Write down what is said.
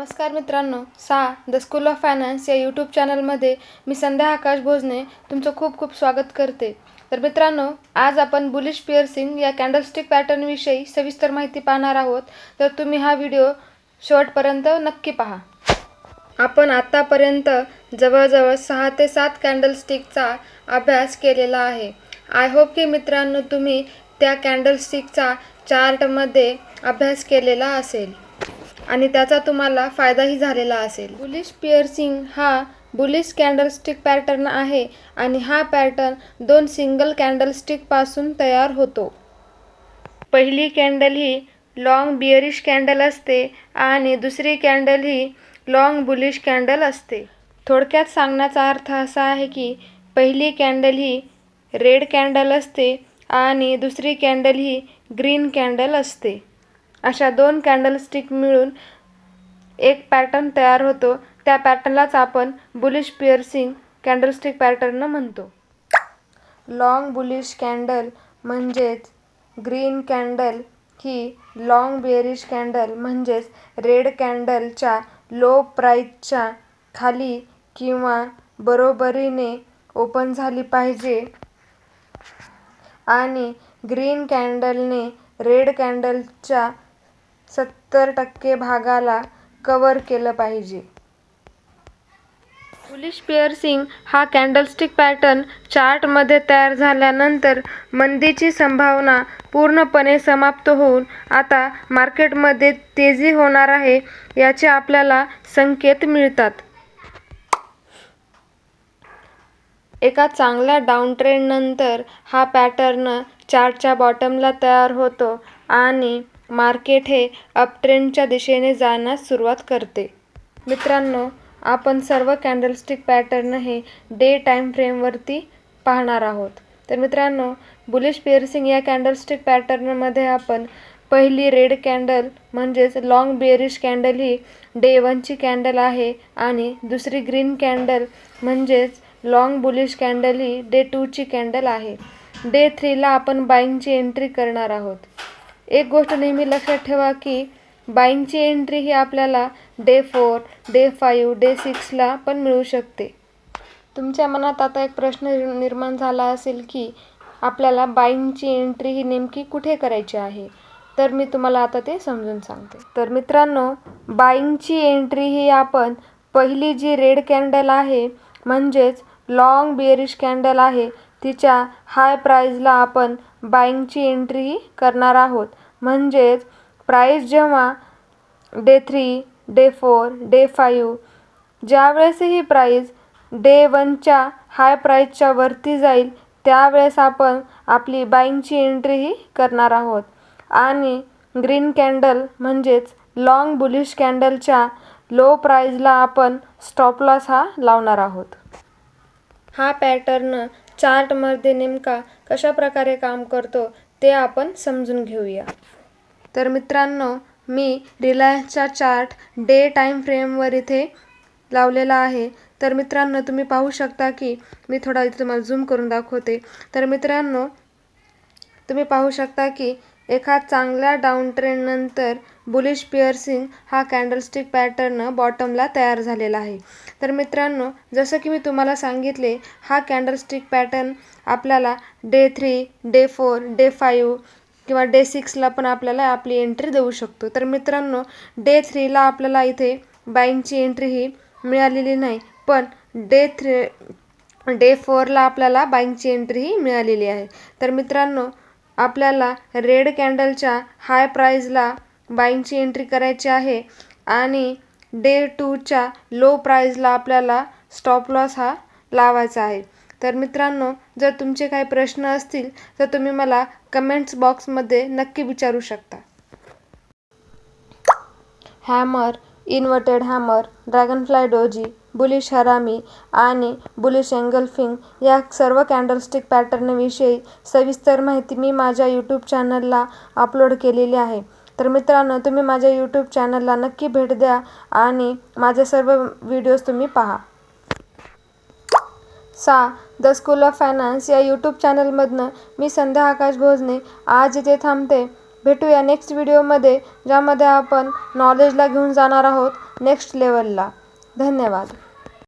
नमस्कार मित्रांनो, the school of finance या यूट्यूब चॅनलमध्ये मी संध्या आकाश भोजने तुमचं खूप खूप स्वागत करते. तर मित्रांनो, आज आपण बुलिश पिअर्सिंग या कॅन्डलस्टिक पॅटर्नविषयी सविस्तर माहिती पाहणार आहोत. तर तुम्ही हा व्हिडिओ शेवटपर्यंत नक्की पहा. आपण आतापर्यंत जवळजवळ 6 ते 7 कॅन्डलस्टिकचा अभ्यास केलेला आहे. आय होप की मित्रांनो तुम्ही त्या कॅन्डलस्टिकचा चार्टमध्ये अभ्यास केलेला असेल आणि त्याचा तुम्हाला फायदाही झालेला असेल. बुलिश पिअर्सिंग हा बुलिश कॅन्डलस्टिक पॅटर्न आहे आणि हा पॅटर्न 2 सिंगल कॅन्डलस्टिकपासून तयार होतो. पहिली कॅन्डल ही लॉंग बिअरिश कॅन्डल असते आणि दुसरी कॅन्डल ही लॉंग बुलिश कॅन्डल असते. थोडक्यात सांगण्याचा अर्थ असा आहे की पहिली कॅन्डल ही रेड कॅन्डल असते आणि दुसरी कॅन्डल ही ग्रीन कॅन्डल असते. अशा 2 कॅन्डलस्टिक मिळून एक पॅटर्न तयार होतो. त्या पॅटर्नलाच आपण बुलिश पिअर्सिंग कॅन्डलस्टिक पॅटर्न म्हणतो. लॉंग बुलिश कॅन्डल म्हणजेच ग्रीन कॅन्डल ही लॉंग बेअरिश कॅन्डल म्हणजेच रेड कॅन्डलच्या लो प्राईसच्या खाली किंवा बरोबरीने ओपन झाली पाहिजे आणि ग्रीन कॅन्डलने रेड कॅन्डलच्या 70% भागाला कव्हर केलं पाहिजे. बुलिश पिअर्सिंग हा कॅन्डलस्टिक पॅटर्न चार्टमध्ये तयार झाल्यानंतर मंदीची संभावना पूर्णपणे समाप्त होऊन आता मार्केटमध्ये तेजी होणार आहे याचे आपल्याला संकेत मिळतात. एका चांगल्या डाऊनट्रेंडनंतर हा पॅटर्न चार्टच्या बॉटमला तयार होतो आणि मार्केट हे अपट्रेंडच्या दिशेने जाण्यास सुरुवात करते. मित्रांनो, आपण सर्व कॅन्डलस्टिक पॅटर्न हे डे टाईम फ्रेमवरती पाहणार आहोत. तर मित्रांनो, बुलिश पिअर्सिंग या कॅन्डलस्टिक पॅटर्नमध्ये आपण पहिली रेड कॅन्डल म्हणजेच लॉंग बेअरिश कॅन्डल ही डे 1ची कॅन्डल आहे आणि दुसरी ग्रीन कॅन्डल म्हणजेच लॉंग बुलिश कॅन्डल ही डे 2ची कॅन्डल आहे. डे 3ला आपण बाईंगची एंट्री करणार आहोत. एक गोष्ट नेहमी लक्षात ठेवा की बाईंगची एंट्री ही आपल्याला डे 4, डे 5, डे 6ला पण मिळू शकते. तुमच्या मनात आता एक प्रश्न निर्माण झाला असेल की आपल्याला बाईंगची एंट्री ही नेमकी कुठे करायची आहे. तर मी तुम्हाला आता ते समजून सांगते. तर मित्रांनो, बाईंगची एंट्री ही आपण पहिली जी रेड कॅन्डल आहे म्हणजेच लॉंग बेअरिश कॅन्डल आहे तिच्या हाय प्राईजला आपण बाईंगची एंट्री ही करणार आहोत. म्हणजेच प्राईस जेव्हा डे 3, डे 4, डे 5 ज्यावेळेस ही प्राईस डे 1च्या हाय प्राईसच्या वरती जाईल त्यावेळेस आपण आपली बाईंगची एंट्री ही करणार आहोत आणि ग्रीन कॅन्डल म्हणजेच लॉंग बुलिश कॅन्डलच्या लो प्राईजला आपण स्टॉप लॉस हा लावणार आहोत. हा पॅटर्न चार्टमध्ये नेमका कशा प्रकारे काम करतो ते आपण समजून घेऊया. तर मित्रांनो, मी रिलायन्सचा चार्ट डे टाईम फ्रेमवर इथे लावलेला आहे. तर मित्रांनो, तुम्ही पाहू शकता की मी थोडा इथे तुम्हाला झूम करून दाखवते. तर मित्रांनो, तुम्ही पाहू शकता की एका चांगल्या डाऊनट्रेंडनंतर बुलिश पिअर्सिंग हा कॅन्डलस्टिक पॅटर्न बॉटमला तयार झालेला आहे. तर मित्रांनो, जसं की मी तुम्हाला सांगितले, हा कॅन्डलस्टिक पॅटर्न आपल्याला डे 3, डे 4, डे 5 किंवा डे 6ला पण आपल्याला आपली एंट्री देऊ शकतो. तर मित्रांनो, डे 3ला आपल्याला इथे बाईंगची एंट्री ही मिळालेली नाही, पण डे 4ला आपल्याला बाईंगची एंट्री ही मिळालेली आहे. तर मित्रांनो, आपल्याला रेड कॅन्डलच्या हाय प्राईजला बाईंगची एंट्री करायची आहे आणि डे 2च्या लो प्राईजला आपल्याला स्टॉप लॉस हा लावायचा आहे. तर मित्रांनो, जर तुमचे काही प्रश्न असतील तर तुम्ही मला कमेंट्स बॉक्समध्ये नक्की विचारू शकता. Hammer, inverted hammer, dragonfly doji, bullish हरामी आणि बुलिश एंगल्फिंग या सर्व कॅन्डलस्टिक पॅटर्नविषयी सविस्तर माहिती मी माझ्या यूट्यूब चॅनलला अपलोड केलेली आहे. तर मित्रांनो, तुम्ही माझ्या यूट्यूब चॅनलला नक्की भेट द्या आणि माझे सर्व व्हिडिओज तुम्ही पहा. द स्कूल ऑफ फायनान्स या यूट्यूब चॅनलमधनं मी संध्या आकाश भोजने आज इथे थांबते. भेटूया नेक्स्ट व्हिडिओमध्ये, ज्यामध्ये आपण नॉलेजला घेऊन जाणार आहोत नेक्स्ट लेवलला. धन्यवाद.